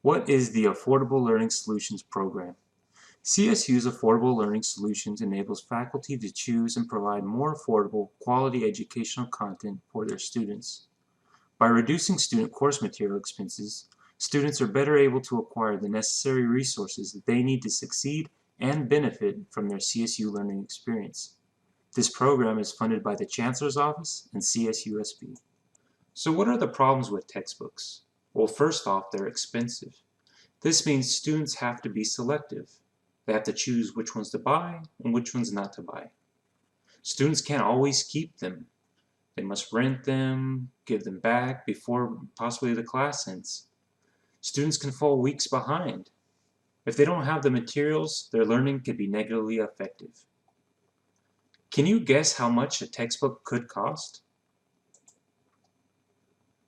What is the Affordable Learning Solutions Program? CSU's Affordable Learning Solutions enables faculty to choose and provide more affordable, quality educational content for their students. By reducing student course material expenses, students are better able to acquire the necessary resources that they need to succeed and benefit from their CSU learning experience. This program is funded by the Chancellor's Office and CSUSB. So what are the problems with textbooks? Well, first off, they're expensive. This means students have to be selective. They have to choose which ones to buy and which ones not to buy. Students can't always keep them. They must rent them, give them back before possibly the class ends. Students can fall weeks behind. If they don't have the materials, their learning could be negatively affected. Can you guess how much a textbook could cost?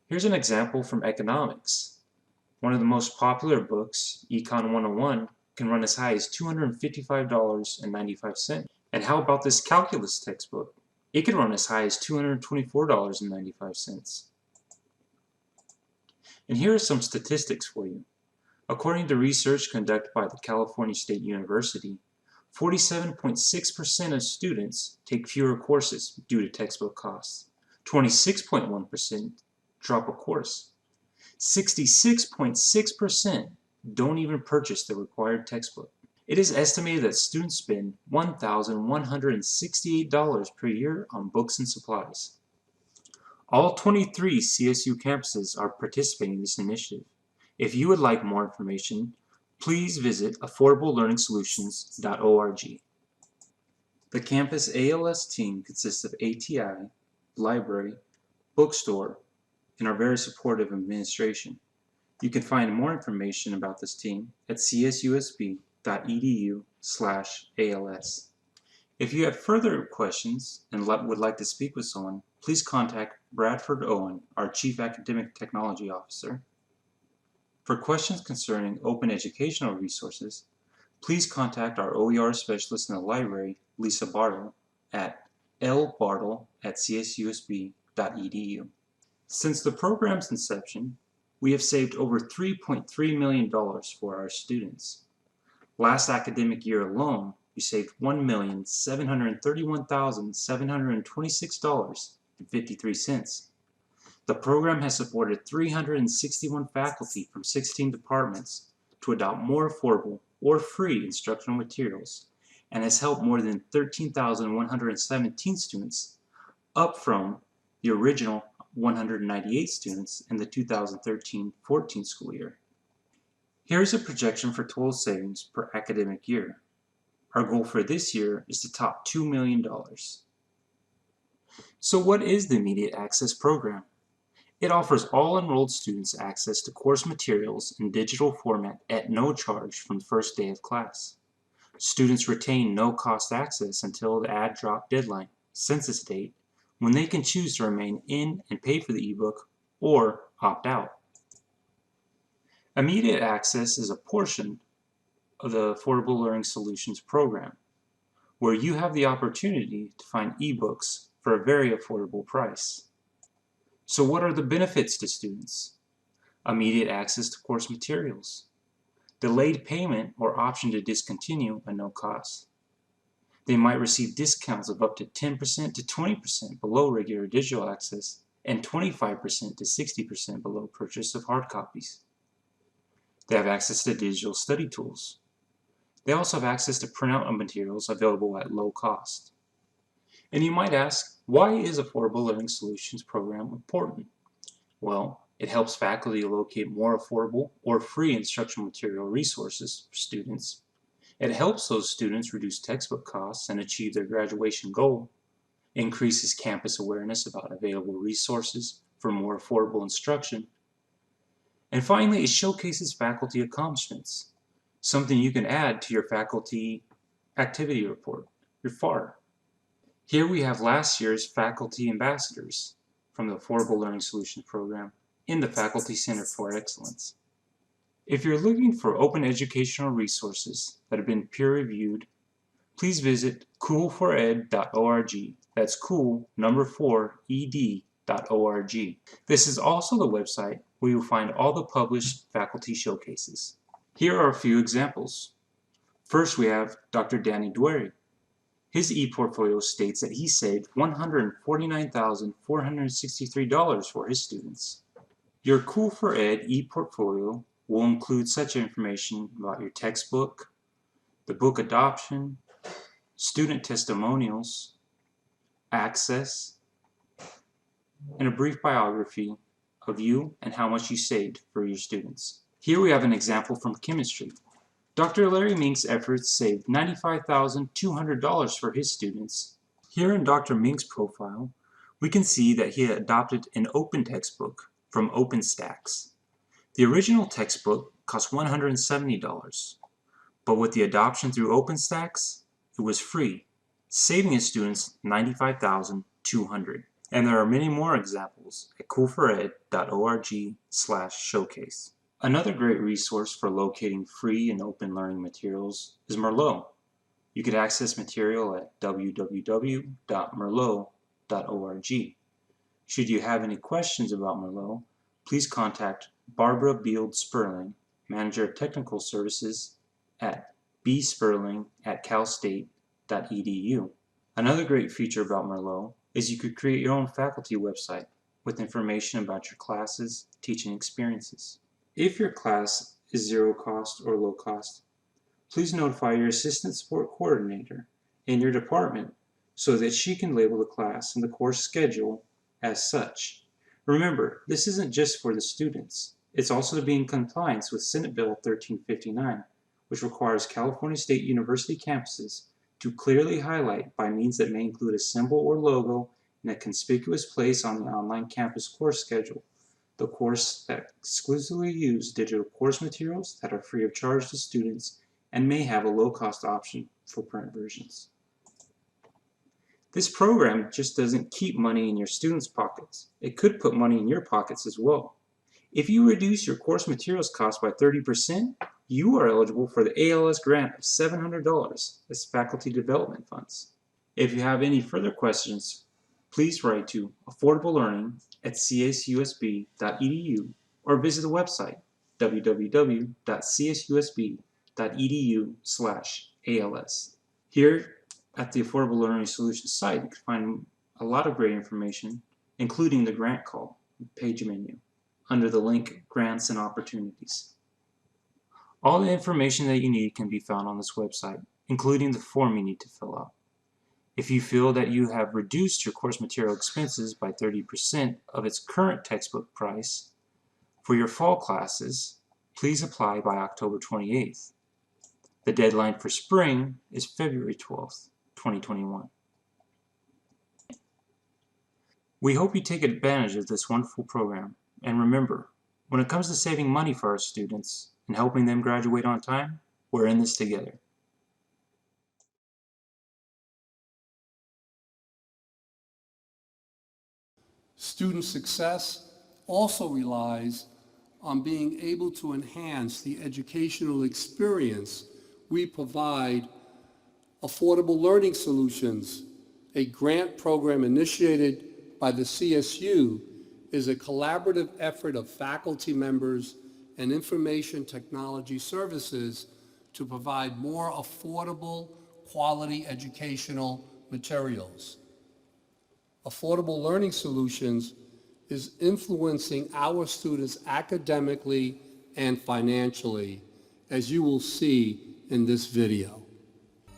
Here's an example from economics. One of the most popular books, Econ 101, can run as high as $255.95. And how about this calculus textbook? It can run as high as $224.95. And here are some statistics for you. According to research conducted by the California State University, 47.6% of students take fewer courses due to textbook costs. 26.1% drop a course. 66.6% don't even purchase the required textbook. It is estimated that students spend $1,168 per year on books and supplies. All 23 CSU campuses are participating in this initiative. If you would like more information, please visit affordablelearningsolutions.org. The campus ALS team consists of ATI, library, bookstore, and our very supportive administration. You can find more information about this team at csusb.edu/ALS. If you have further questions and would like to speak with someone, please contact Bradford Owen, our Chief Academic Technology Officer. For questions concerning open educational resources, please contact our OER specialist in the library, Lisa Bartle, at lbartle@csusb.edu. Since the program's inception, we have saved over $3.3 million for our students. Last academic year alone, we saved $1,731,726.53. The program has supported 361 faculty from 16 departments to adopt more affordable or free instructional materials and has helped more than 13,117 students, up from the original 198 students in the 2013-14 school year. Here is a projection for total savings per academic year. Our goal for this year is to top $2 million. So what is the Immediate Access Program? It offers all enrolled students access to course materials in digital format at no charge from the first day of class. Students retain no-cost access until the add-drop deadline, census date, when they can choose to remain in and pay for the ebook or opt out. Immediate access is a portion of the Affordable Learning Solutions program, where you have the opportunity to find ebooks for a very affordable price. So what are the benefits to students? Immediate access to course materials, delayed payment or option to discontinue at no cost. They might receive discounts of up to 10% to 20% below regular digital access and 25% to 60% below purchase of hard copies. They have access to digital study tools. They also have access to printout materials available at low cost. And you might ask, why is Affordable Learning Solutions program important? Well, it helps faculty locate more affordable or free instructional material resources for students. It helps those students reduce textbook costs and achieve their graduation goal, increases campus awareness about available resources for more affordable instruction, and finally, it showcases faculty accomplishments, something you can add to your faculty activity report, your FAR. Here we have last year's faculty ambassadors from the Affordable Learning Solutions program in the Faculty Center for Excellence. If you're looking for open educational resources that have been peer-reviewed, please visit cool4ed.org. That's cool, number 4, ed.org. This is also the website where you'll find all the published faculty showcases. Here are a few examples. First, we have Dr. Danny Dwary. His ePortfolio states that he saved $149,463 for his students. Your Cool for Ed ePortfolio will include such information about your textbook, the book adoption, student testimonials, access, and a brief biography of you and how much you saved for your students. Here we have an example from chemistry. Dr. Larry Mink's efforts saved $95,200 for his students. Here in Dr. Mink's profile, we can see that he adopted an open textbook from OpenStax. The original textbook cost $170, but with the adoption through OpenStax, it was free, saving his students $95,200. And there are many more examples at coolfored.org/showcase. Another great resource for locating free and open learning materials is Merlot. You could access material at www.merlot.org. Should you have any questions about Merlot, please contact Barbara Beald Sperling, Manager of Technical Services at bsperling@calstate.edu. Another great feature about Merlot is you could create your own faculty website with information about your classes, teaching experiences. If your class is zero cost or low cost, please notify your Assistant Support Coordinator in your department so that she can label the class and the course schedule as such. Remember, this isn't just for the students. It's also to be in compliance with Senate Bill 1359, which requires California State University campuses to clearly highlight by means that may include a symbol or logo in a conspicuous place on the online campus course schedule the course that exclusively use digital course materials that are free of charge to students and may have a low-cost option for print versions. This program just doesn't keep money in your students' pockets. It could put money in your pockets as well. If you reduce your course materials cost by 30%, you are eligible for the ALS grant of $700 as faculty development funds. If you have any further questions, please write to affordablelearning@csusb.edu or visit the website www.csusb.edu/ALS. Here at the Affordable Learning Solutions site, you can find a lot of great information, including the grant call page menu under the link Grants and Opportunities. All the information that you need can be found on this website, including the form you need to fill out. If you feel that you have reduced your course material expenses by 30% of its current textbook price for your fall classes, please apply by October 28th. The deadline for spring is February 12th, 2021. We hope you take advantage of this wonderful program, and remember, when it comes to saving money for our students and helping them graduate on time, we're in this together. Student success also relies on being able to enhance the educational experience we provide. Affordable Learning Solutions, a grant program initiated by the CSU, is a collaborative effort of faculty members and information technology services to provide more affordable, quality educational materials. Affordable Learning Solutions is influencing our students academically and financially, as you will see in this video.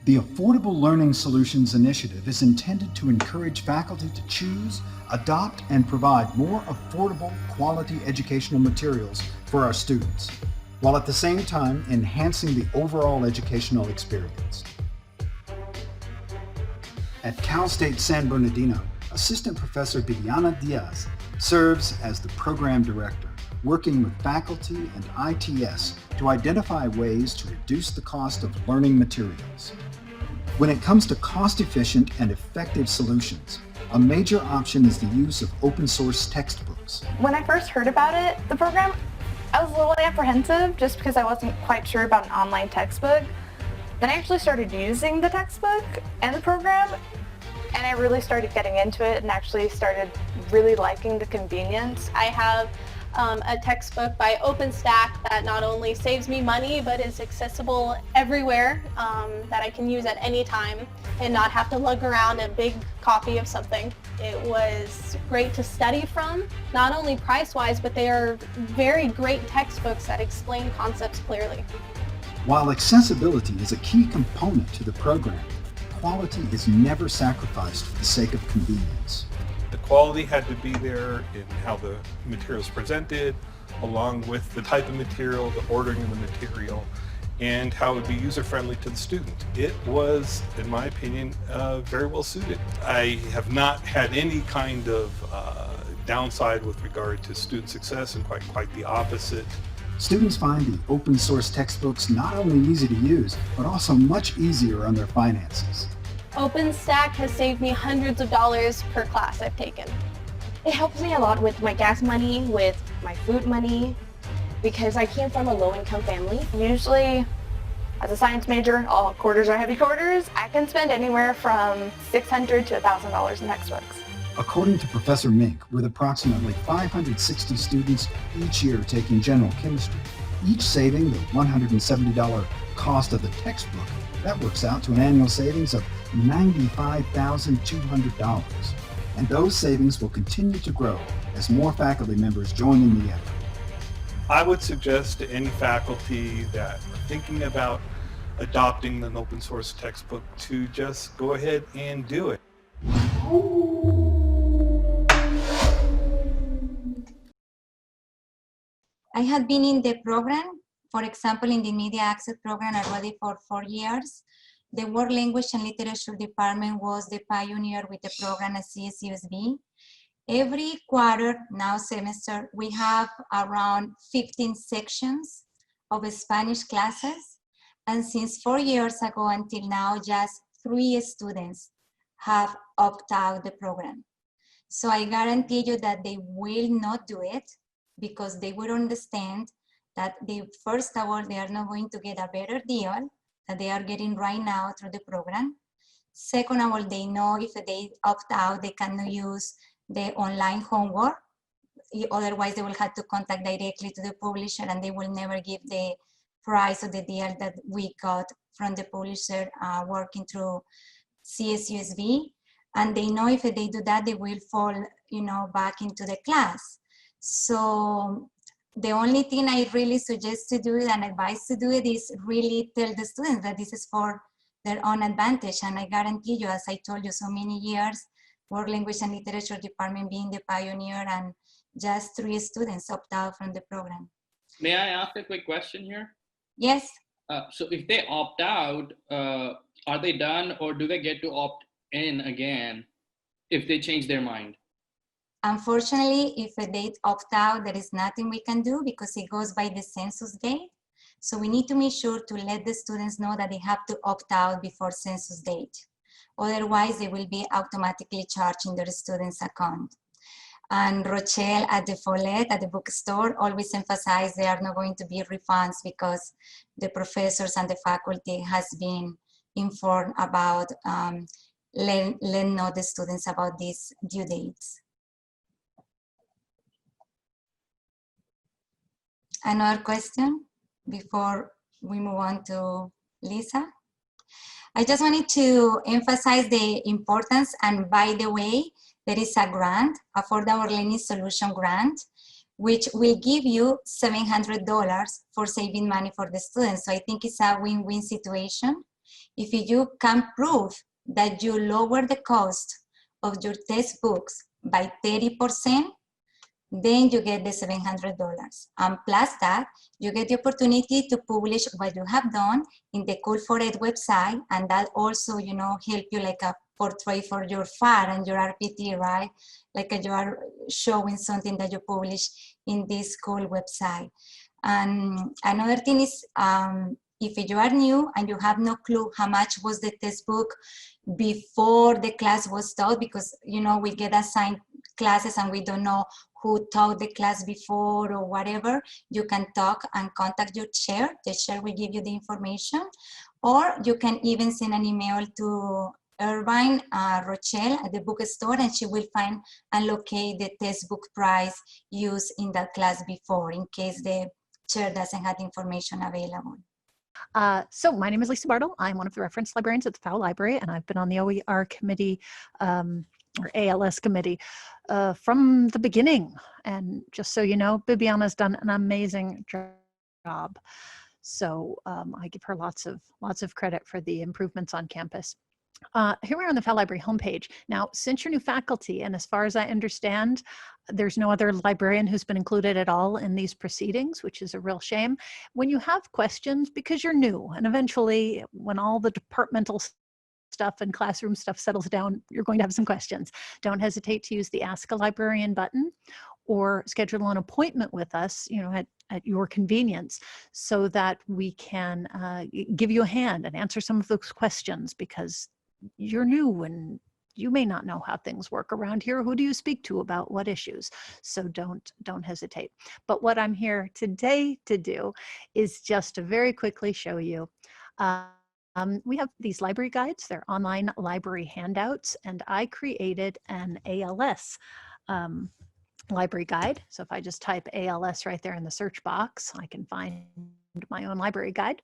The Affordable Learning Solutions Initiative is intended to encourage faculty to choose, adopt, and provide more affordable, quality educational materials for our students, while at the same time enhancing the overall educational experience. At Cal State San Bernardino, Assistant Professor Viviana Diaz serves as the Program Director, working with faculty and ITS to identify ways to reduce the cost of learning materials. When it comes to cost-efficient and effective solutions, a major option is the use of open-source textbooks. When I first heard about it, the program, I was a little apprehensive just because I wasn't quite sure about an online textbook. Then I actually started using the textbook and the program, and I really started getting into it and actually started really liking the convenience. I have a textbook by OpenStack that not only saves me money, but is accessible everywhere, that I can use at any time and not have to lug around a big copy of something. It was great to study from, not only price-wise, but they are very great textbooks that explain concepts clearly. While accessibility is a key component to the program, quality is never sacrificed for the sake of convenience. The quality had to be there in how the material is presented, along with the type of material, the ordering of the material, and how it would be user-friendly to the student. It was, in my opinion, very well suited. I have not had any kind of downside with regard to student success, and quite the opposite. Students find the open source textbooks not only easy to use, but also much easier on their finances. OpenStack has saved me hundreds of dollars per class I've taken. It helps me a lot with my gas money, with my food money, because I came from a low-income family. Usually, as a science major, all quarters are heavy quarters. I can spend anywhere from $600 to $1,000 in textbooks. According to Professor Mink, with approximately 560 students each year taking general chemistry, each saving the $170 cost of the textbook, that works out to an annual savings of $95,200. And those savings will continue to grow as more faculty members join in the effort. I would suggest to any faculty that are thinking about adopting an open source textbook to just go ahead and do it. I have been in the program, for example, in the Media Access program already for 4 years. The World Language and Literature Department was the pioneer with the program at CSUSB. Every quarter, now semester, we have around 15 sections of Spanish classes. And since 4 years ago until now, just 3 students have opted out the program. So I guarantee you that they will not do it because they will understand that first of all, they are not going to get a better deal that they are getting right now through the program. Second of all, they know if they opt out, they cannot use the online homework. Otherwise, they will have to contact directly to the publisher and they will never give the price or the deal that we got from the publisher working through CSUSB. And they know if they do that, they will fall, back into the class. So the only thing I really suggest to do it and advise to do it is really tell the students that this is for their own advantage. And I guarantee you, as I told you so many years, World Language and Literature Department being the pioneer and just 3 students opt out from the program. May I ask a quick question here? Yes. So if they opt out, are they done or do they get to opt in again if they change their mind? Unfortunately, if they opt out, there is nothing we can do because it goes by the census date. So we need to make sure to let the students know that they have to opt out before census date. Otherwise, they will be automatically charged in their student's account. And Rochelle at the Follett, at the bookstore, always emphasize there are not going to be refunds because the professors and the faculty has been informed about let know the students about these due dates. Another question before we move on to Lisa? I just wanted to emphasize the importance, and by the way, there is a grant, Affordable Learning Solution grant, which will give you $700 for saving money for the students. So I think it's a win-win situation. If you can prove that you lower the cost of your textbooks by 30%, then you get the $700. And plus that, you get the opportunity to publish what you have done in the Cool for Ed website, and that also, help you like a portrait for your FAR and your RPT, right? Like you are showing something that you publish in this school website. And another thing is, if you are new and you have no clue how much was the textbook before the class was taught, because we get assigned classes and we don't know who taught the class before or whatever, you can talk and contact your chair. The chair will give you the information, or you can even send an email to Irvine Rochelle at the bookstore, and she will find and locate the textbook price used in that class before, in case the chair doesn't have information available. So my name is Lisa Bartle. I'm one of the reference librarians at the Powell Library, and I've been on the OER committee or ALS committee from the beginning. And just so you know, Bibiana's done an amazing job. So I give her lots of credit for the improvements on campus. Here we are on the Powell Library homepage. Now, since you're new faculty, and as far as I understand, there's no other librarian who's been included at all in these proceedings, which is a real shame. When you have questions, because you're new, and eventually when all the departmental stuff and classroom stuff settles down, you're going to have some questions. Don't hesitate to use the Ask a Librarian button or schedule an appointment with us, you know, at your convenience, so that we can give you a hand and answer some of those questions, because you're new and you may not know how things work around here. Who do you speak to about what issues? So don't hesitate. But what I'm here today to do is just to very quickly show you. We have these library guides. They're online library handouts, and I created an ALS library guide. So if I just type ALS right there in the search box, I can find my own library guide.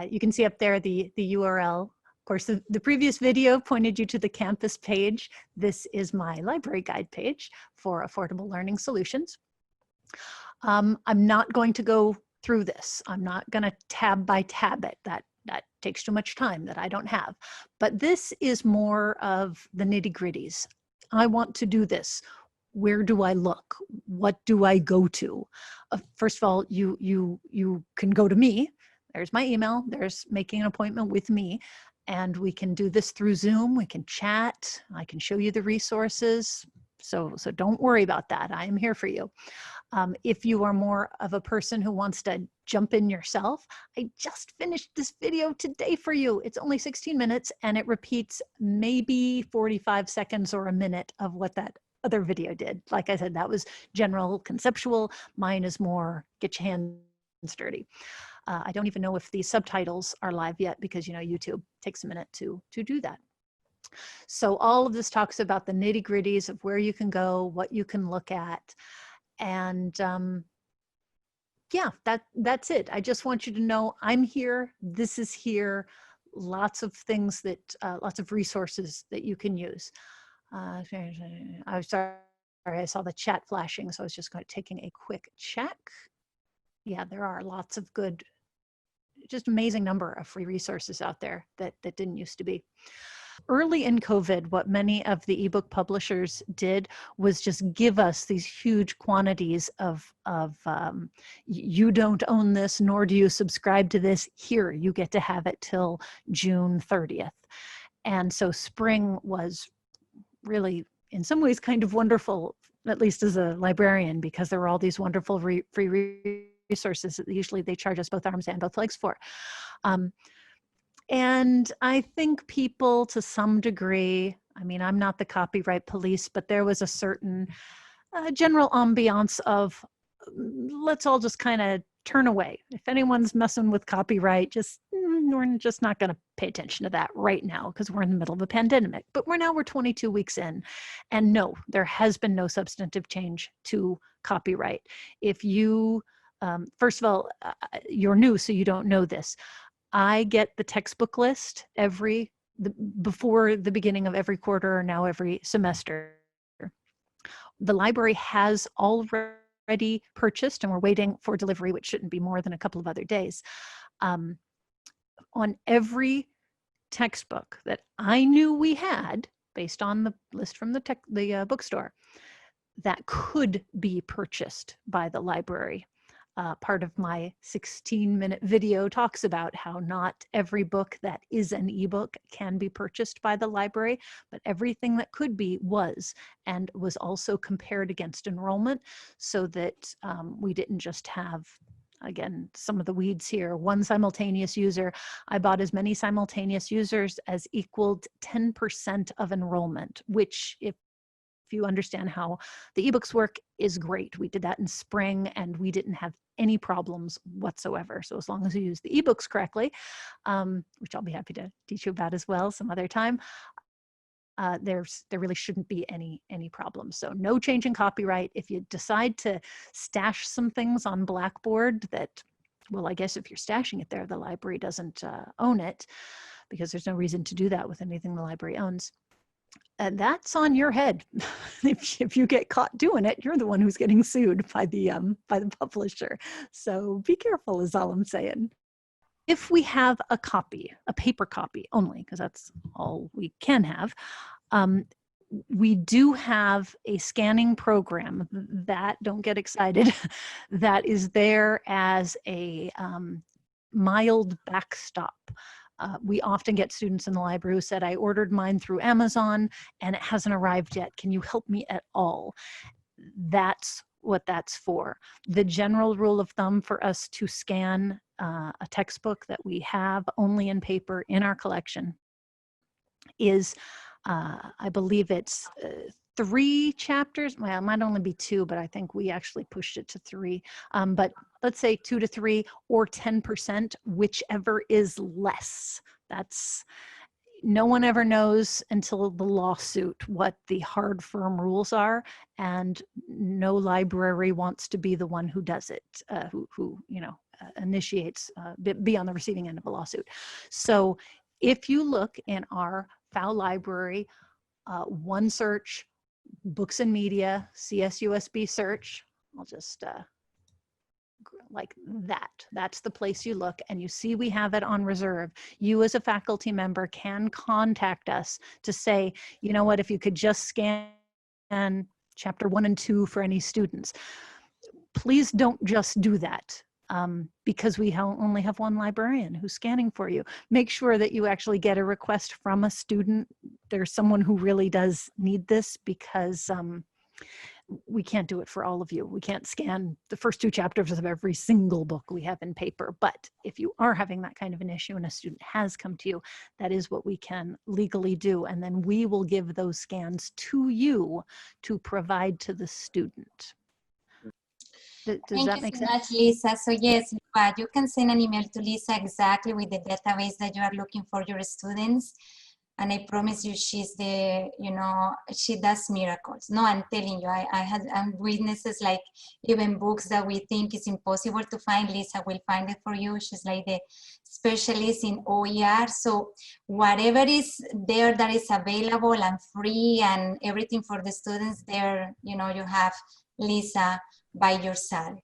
You can see up there the URL. Of course, the previous video pointed you to the campus page. This is my library guide page for Affordable Learning Solutions. I'm not going to go through this. I'm not going to tab by tab it. That takes too much time that I don't have. But this is more of the nitty-gritties. I want to do this. Where do I look? What do I go to? First of all, you can go to me. There's my email. There's making an appointment with me. And we can do this through Zoom. We can chat. I can show you the resources. So don't worry about that. I am here for you. If you are more of a person who wants to jump in yourself, I just finished this video today for you. It's only 16 minutes and it repeats maybe 45 seconds or a minute of what that other video did. Like I said, that was general conceptual. Mine is more get your hands dirty. I don't even know if these subtitles are live yet, because, you know, YouTube takes a minute to do that. So all of this talks about the nitty-gritties of where you can go, what you can look at. And yeah, that's it. I just want you to know I'm here. This is here. Lots of things that, lots of resources that you can use. I'm sorry, I saw the chat flashing, so I was just taking a quick check. Yeah, there are lots of good, just amazing number of free resources out there that didn't used to be. Early in COVID, what many of the ebook publishers did was just give us these huge quantities of you don't own this, nor do you subscribe to this. Here, you get to have it till June 30th. And so spring was really, in some ways, kind of wonderful, at least as a librarian, because there were all these wonderful free resources that usually they charge us both arms and both legs for. And I think people, to some degree, I mean, I'm not the copyright police, but there was a certain general ambiance of let's all just kind of turn away. If anyone's messing with copyright, we're just not going to pay attention to that right now, because we're in the middle of a pandemic. But we're 22 weeks in, and no, there has been no substantive change to copyright. If you, first of all, you're new, so you don't know this. I get the textbook list before the beginning of every quarter, or now every semester. The library has already purchased, and we're waiting for delivery, which shouldn't be more than a couple of other days. On every textbook that I knew we had, based on the list from the bookstore, that could be purchased by the library. Part of my 16-minute video talks about how not every book that is an ebook can be purchased by the library, but everything that could be was, and was also compared against enrollment, so that we didn't just have, again, some of the weeds here, one simultaneous user. I bought as many simultaneous users as equaled 10% of enrollment, which, if you understand how the ebooks work, is great. We did that in spring and we didn't have any problems whatsoever. So as long as you use the ebooks correctly, which I'll be happy to teach you about as well some other time, there really shouldn't be any problems. So no change in copyright. If you decide to stash some things on Blackboard that, well, I guess if you're stashing it there, the library doesn't own it, because there's no reason to do that with anything the library owns. And that's on your head. If you get caught doing it, you're the one who's getting sued by the publisher. So be careful is all I'm saying. If we have a copy, a paper copy only, because that's all we can have, we do have a scanning program that, don't get excited, that is there as a mild backstop. We often get students in the library who said, I ordered mine through Amazon and it hasn't arrived yet. Can you help me at all? That's what that's for. The general rule of thumb for us to scan a textbook that we have only in paper in our collection is, I believe it's 3 chapters. Well, it might only be 2, but I think we actually pushed it to 3. But let's say 2 to 3 or 10%, whichever is less. That's, no one ever knows until the lawsuit what the hard, firm rules are, and no library wants to be the one who does it, who initiates, be on the receiving end of a lawsuit. So if you look in our FAU library, OneSearch, Books and Media, CSUSB search, I'll just like that. That's the place you look, and you see we have it on reserve. You as a faculty member can contact us to say, you know what, if you could just scan chapter 1 and 2 for any students. Please don't just do that. Because we only have one librarian who's scanning for you. Make sure that you actually get a request from a student. There's someone who really does need this, because we can't do it for all of you. We can't scan the first 2 chapters of every single book we have in paper. But if you are having that kind of an issue and a student has come to you, that is what we can legally do. And then we will give those scans to you to provide to the student. Does that make sense? Thank you so much, Lisa. So yes, you can send an email to Lisa exactly with the database that you are looking for your students. And I promise you, she's the, she does miracles. No, I'm telling you, I had witnesses, like even books that we think is impossible to find, Lisa will find it for you. She's like the specialist in OER. So whatever is there that is available and free and everything for the students there, you have Lisa by your side.